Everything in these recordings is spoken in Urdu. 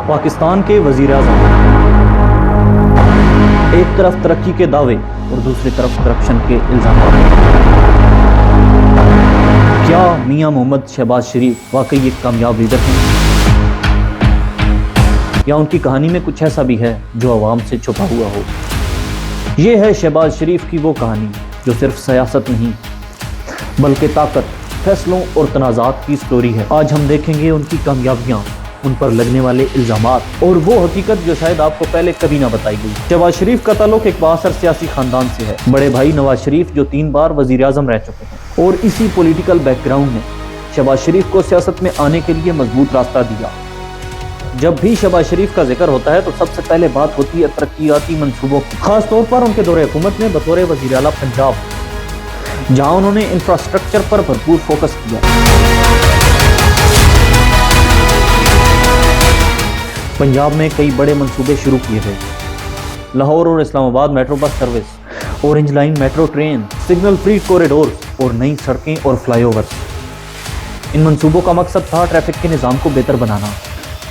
پاکستان کے وزیر اعظم ایک طرف ترقی کے دعوے اور دوسری طرف کرپشن کے الزامات۔ کیا میاں محمد شہباز شریف واقعی ایک کامیاب لیڈر ہیں، یا ان کی کہانی میں کچھ ایسا بھی ہے جو عوام سے چھپا ہوا ہو؟ یہ ہے شہباز شریف کی وہ کہانی جو صرف سیاست نہیں بلکہ طاقت، فیصلوں اور تنازعات کی سٹوری ہے۔ آج ہم دیکھیں گے ان کی کامیابیاں، ان پر لگنے والے الزامات اور وہ حقیقت جو شاید آپ کو پہلے کبھی نہ بتائی گئی۔ شہباز شریف کا تعلق ایک بااثر سیاسی خاندان سے ہے۔ بڑے بھائی نواز شریف جو 3 بار وزیر اعظم رہ چکے ہیں، اور اسی پولیٹیکل بیک گراؤنڈ نے شہباز شریف کو سیاست میں آنے کے لیے مضبوط راستہ دیا۔ جب بھی شہباز شریف کا ذکر ہوتا ہے تو سب سے پہلے بات ہوتی ہے ترقیاتی منصوبوں کی، خاص طور پر ان کے دور حکومت میں بطور وزیر اعلیٰ پنجاب، جہاں انہوں نے انفراسٹرکچر پر بھرپور فوکس کیا۔ پنجاب میں کئی بڑے منصوبے شروع کیے گئے۔ لاہور اور اسلام آباد metro bus service, orange line metro train, signal free corridors اور نئی سڑکیں اور فلائی اوورز۔ ان منصوبوں کا مقصد تھا ٹریفک کے نظام کو بہتر بنانا،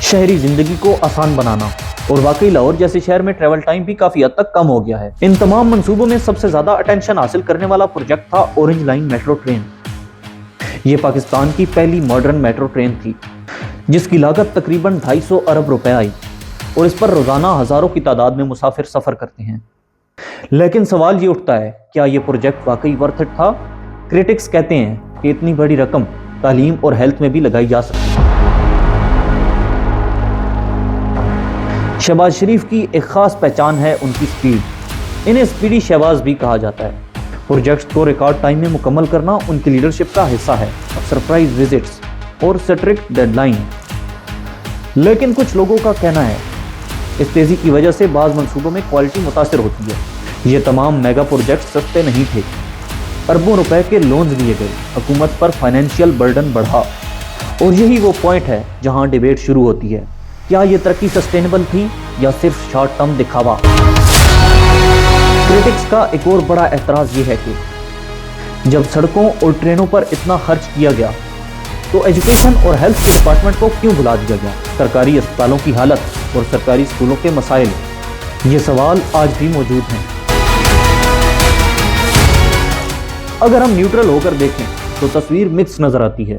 شہری زندگی کو آسان بنانا، اور واقعی لاہور جیسے شہر میں ٹریول ٹائم بھی کافی حد تک کم ہو گیا ہے۔ ان تمام منصوبوں میں سب سے زیادہ اٹینشن حاصل کرنے والا پروجیکٹ تھا اورنج لائن میٹرو ٹرین۔ یہ پاکستان کی پہلی ماڈرن میٹرو ٹرین تھی جس کی لاگت تقریباً 250 ارب روپے آئی، اور اس پر روزانہ ہزاروں کی تعداد میں مسافر سفر کرتے ہیں۔ لیکن سوال یہ اٹھتا ہے، کیا یہ پروجیکٹ واقعی ورتھ اٹ تھا؟ کریٹکس کہتے ہیں کہ اتنی بڑی رقم تعلیم اور ہیلتھ میں بھی لگائی جا سکتی ہے۔ شہباز شریف کی ایک خاص پہچان ہے ان کی سپیڈ۔ انہیں سپیڈی شہباز بھی کہا جاتا ہے۔ پروجیکٹس کو ریکارڈ ٹائم میں مکمل کرنا ان کی لیڈرشپ کا حصہ ہے، سرپرائز وزٹس اور سٹرکٹ ڈیڈ لائن۔ لیکن کچھ لوگوں کا کہنا ہے اس تیزی کی وجہ سے بعض منصوبوں میں کوالٹی متاثر ہوتی ہے۔ یہ تمام میگا پروجیکٹس سستے نہیں تھے، اربوں روپے کے لونز لیے گئے، حکومت پر فائنینشیل برڈن بڑھا، اور یہی وہ پوائنٹ ہے جہاں ڈیبیٹ شروع ہوتی ہے۔ کیا یہ ترقی سسٹینیبل تھی یا صرف شارٹ ٹرم دکھاوا؟ کریٹکس کا ایک اور بڑا اعتراض یہ ہے کہ جب سڑکوں اور ٹرینوں پر اتنا خرچ کیا گیا تو ایجوکیشن اور ہیلتھ کے ڈپارٹمنٹ کو کیوں بھلا دیا گیا؟ سرکاری اسپتالوں کی حالت اور سرکاری اسکولوں کے مسائل، یہ سوال آج بھی موجود ہیں۔ اگر ہم نیوٹرل ہو کر دیکھیں تو تصویر مکس نظر آتی ہے۔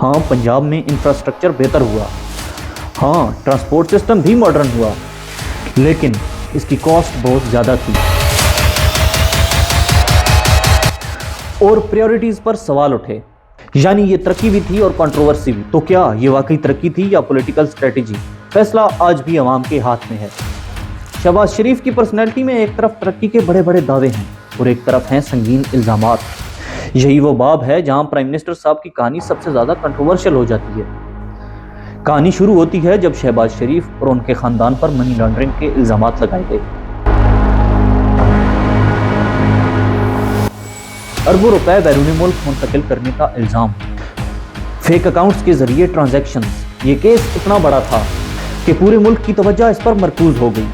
ہاں، پنجاب میں انفراسٹرکچر بہتر ہوا، ہاں ٹرانسپورٹ سسٹم بھی ماڈرن ہوا، لیکن اس کی کاسٹ بہت زیادہ تھی، اور پریورٹیز پر سوال اٹھے۔ یعنی یہ ترقی بھی تھی اور کنٹروورسی بھی۔ تو کیا یہ واقعی ترقی تھی یا پولیٹیکل سٹریٹجی؟ فیصلہ آج بھی عوام کے ہاتھ میں ہے۔ شہباز شریف کی پرسنالٹی میں ایک طرف ترقی کے بڑے بڑے دعوے ہیں اور ایک طرف ہیں سنگین الزامات۔ یہی وہ باب ہے جہاں پرائم منسٹر صاحب کی کہانی سب سے زیادہ کنٹروورشل ہو جاتی ہے۔ کہانی شروع ہوتی ہے جب شہباز شریف اور ان کے خاندان پر منی لانڈرنگ کے الزامات لگائے گئے۔ اربوں روپے بیرون ملک منتقل کرنے کا الزام، فیک اکاؤنٹس کے ذریعے ٹرانزیکشنز۔ یہ کیس اتنا بڑا تھا کہ پورے ملک کی توجہ اس پر مرکوز ہو گئی۔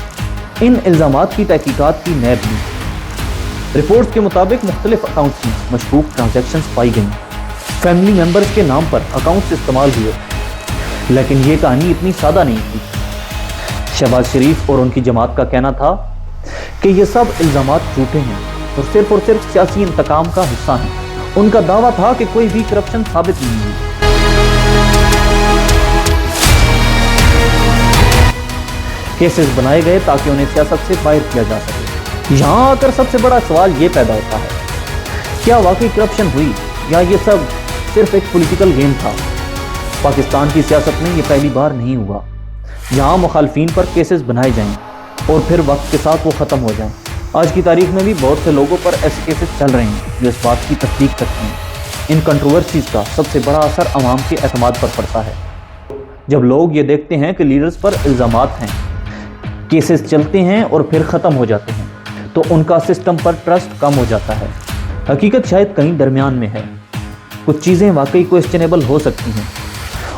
ان الزامات کی تحقیقات کی نیب نے رپورٹس کے مطابق مختلف اکاؤنٹس میں مشکوک ٹرانزیکشنز پائی گئیں۔ فیملی ممبرز کے نام پر اکاؤنٹس استعمال ہوئے، لیکن یہ کہانی اتنی سادہ نہیں تھی۔ شہباز شریف اور ان کی جماعت کا کہنا تھا کہ یہ سب الزامات جھوٹے ہیں اور صرف سیاسی انتقام کا حصہ ہیں۔ ان کا دعویٰ تھا کہ کوئی بھی کرپشن ثابت نہیں ہوئی۔ کیسز بنائے گئے تاکہ انہیں سیاست سے باہر کیا جا سکے۔ یہاں آ کر سب سے بڑا سوال یہ پیدا ہوتا ہے، کیا واقعی کرپشن ہوئی یا یہ سب صرف ایک پولیٹیکل گیم تھا؟ پاکستان کی سیاست میں یہ پہلی بار نہیں ہوا جہاں مخالفین پر کیسز بنائے جائیں اور پھر وقت کے ساتھ وہ ختم ہو جائیں۔ آج کی تاریخ میں بھی بہت سے لوگوں پر ایسے کیسز چل رہے ہیں جو اس بات کی تصدیق کرتے ہیں۔ ان کنٹروورسیز کا سب سے بڑا اثر عوام کے اعتماد پر پڑتا ہے۔ جب لوگ یہ دیکھتے ہیں کہ لیڈرز پر الزامات ہیں، کیسز چلتے ہیں اور پھر ختم ہو جاتے ہیں، تو ان کا سسٹم پر ٹرسٹ کم ہو جاتا ہے۔ حقیقت شاید کہیں درمیان میں ہے۔ کچھ چیزیں واقعی کویسچنیبل ہو سکتی ہیں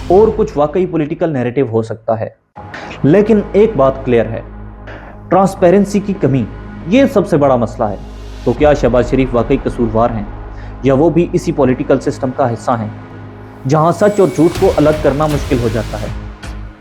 اور کچھ واقعی پولیٹیکل نیریٹو ہو سکتا ہے، لیکن ایک بات کلیئر ہے، ٹرانسپیرنسی کی کمی یہ سب سے بڑا مسئلہ ہے۔ تو کیا شہباز شریف واقعی قصوروار ہیں یا وہ بھی اسی پولیٹیکل سسٹم کا حصہ ہیں جہاں سچ اور جھوٹ کو الگ کرنا مشکل ہو جاتا ہے؟